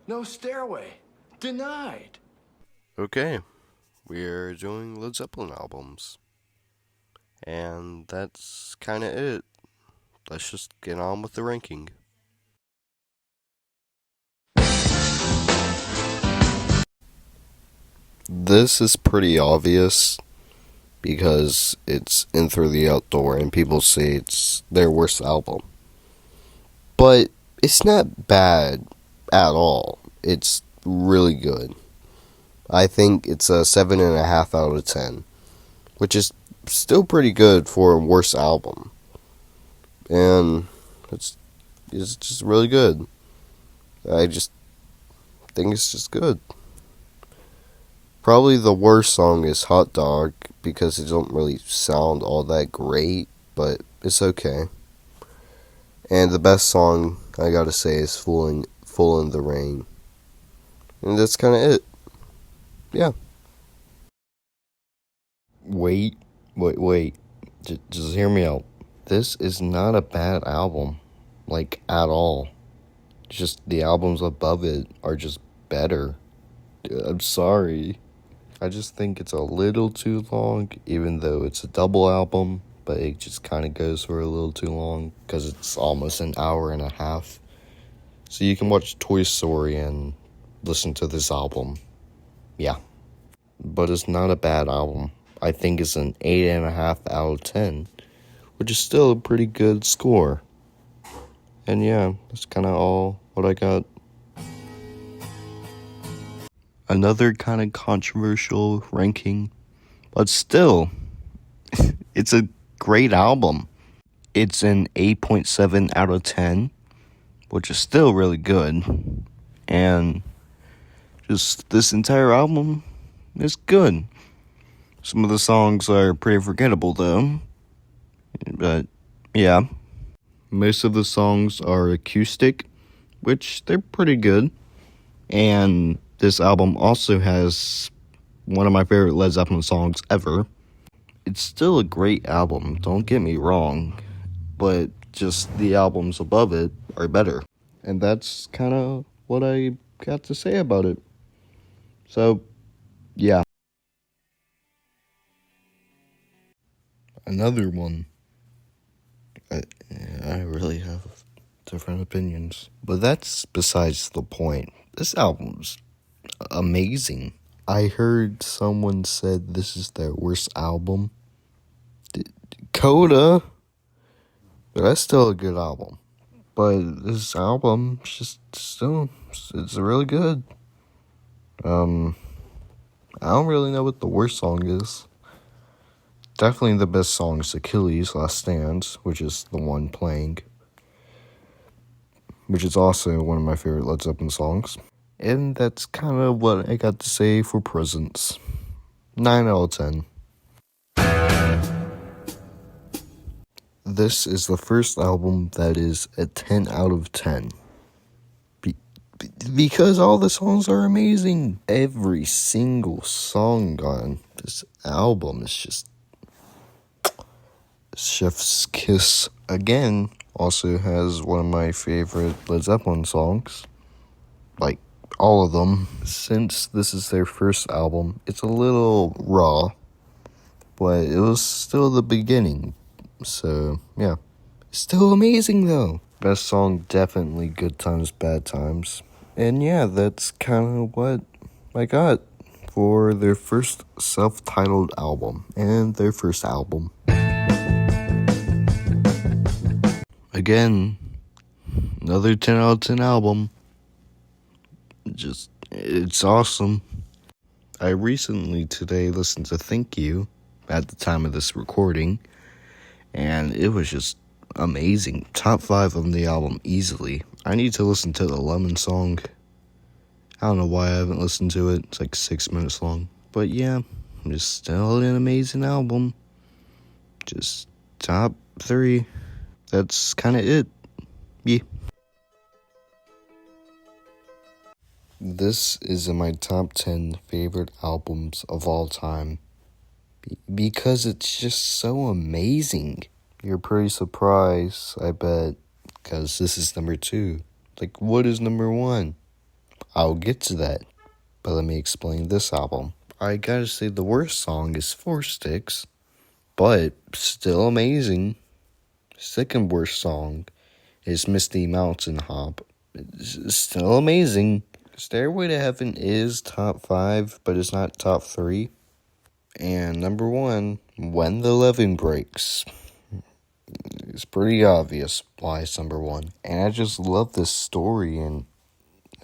No stairway. Denied. Okay, we're doing Led Zeppelin albums. And that's kinda it. Let's just get on with the ranking. This is pretty obvious because it's In Through the Outdoor and people say it's their worst album. But it's not bad at all. It's really good. I think it's a 7.5 out of 10, which is still pretty good for a worst album. And it's just really good. I just think it's just good. Probably the worst song is Hot Dog because it don't really sound all that great, but it's okay. And the best song I gotta say is Full in the Rain. And that's kinda it. Yeah. Wait. Just hear me out. This is not a bad album. Like, at all. Just the albums above it are just better. I'm sorry. I just think it's a little too long, even though it's a double album, but it just kind of goes for a little too long because it's almost an hour and a half. So you can watch Toy Story and listen to this album. Yeah. But it's not a bad album. I think it's an 8.5 out of 10, which is still a pretty good score. And yeah, that's kind of all what I got. Another kind of controversial ranking, but still, it's a great album. It's an 8.7 out of 10, which is still really good. And just this entire album is good. Some of the songs are pretty forgettable though. But yeah, most of the songs are acoustic, which they're pretty good. And this album also has one of my favorite Led Zeppelin songs ever. It's still a great album, don't get me wrong, but just the albums above it are better. And that's kind of what I got to say about it. So, yeah. Another one. I, I really have different opinions. But that's besides the point. This album's amazing. I heard someone said this is their worst album. Coda, but that's still a good album. But this album just still it's really good. I don't really know what the worst song is. Definitely the best song is Achilles' Last Stand, which is the one playing, which is also one of my favorite Led Zeppelin songs. And that's kind of what I got to say for Presents. 9 out of 10. This is the first album that is a 10 out of 10. Because all the songs are amazing. Every single song on this album is just Chef's Kiss. Again, also has one of my favorite Led Zeppelin songs. Like, all of them. Since this is their first album, it's a little raw, but it was still the beginning. So, yeah. It's still amazing, though. Best song, definitely Good Times, Bad Times. And yeah, that's kind of what I got for their first self-titled album and their first album. Again, another 10 out of 10 album. Just, it's awesome. I recently today listened to Thank You at the time of this recording, and it was just amazing. Top 5 on the album easily. I need to listen to the Lemon song. I don't know why I haven't listened to it. It's like 6 minutes long. But yeah, it's still an amazing album. Just top 3. That's kind of it. Yeah. This is in my top 10 favorite albums of all time. Because it's just so amazing. You're pretty surprised, I bet, because this is number 2. Like, what is number 1? I'll get to that, but let me explain this album. I gotta say the worst song is Four Sticks, but still amazing. Second worst song is Misty Mountain Hop. It's still amazing. Stairway to Heaven is top 5, but it's not top 3. And number 1, When the Living Breaks. It's pretty obvious why it's number 1. And I just love this story and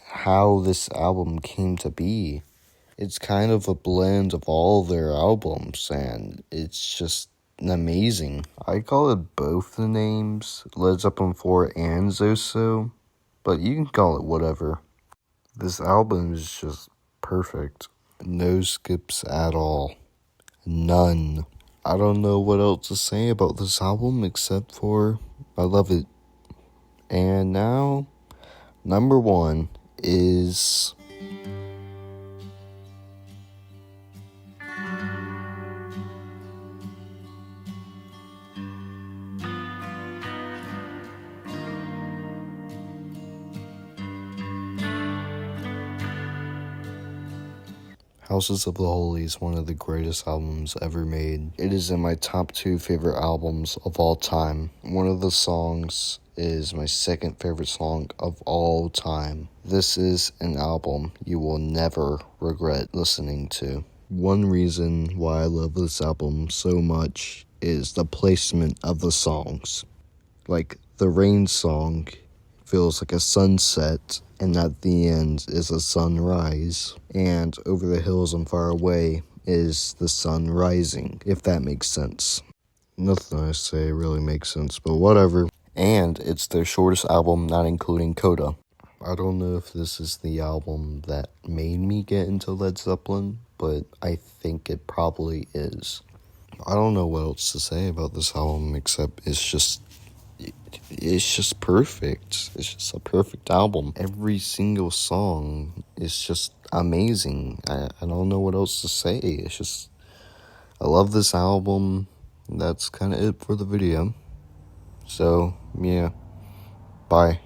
how this album came to be. It's kind of a blend of all their albums, and it's just amazing. I call it both the names, Led Zeppelin IV and Zoso, but you can call it whatever. This album is just perfect. No skips at all. None. I don't know what else to say about this album except for I love it. And now, number 1 is Houses of the Holy is one of the greatest albums ever made. It is in my top 2 favorite albums of all time. One of the songs is my second favorite song of all time. This is an album you will never regret listening to. One reason why I love this album so much is the placement of the songs. Like the Rain song feels like a sunset, and at the end is a sunrise, and Over the Hills and Far Away is the sun rising, if that makes sense. Nothing I say really makes sense, but whatever. And it's their shortest album, not including Coda. I don't know if this is the album that made me get into Led Zeppelin, but I think it probably is. I don't know what else to say about this album except it's just perfect. It's just a perfect album. Every single song is just amazing. I don't know what else to say. It's just, I love this album. That's kind of it for the video. So, yeah. Bye.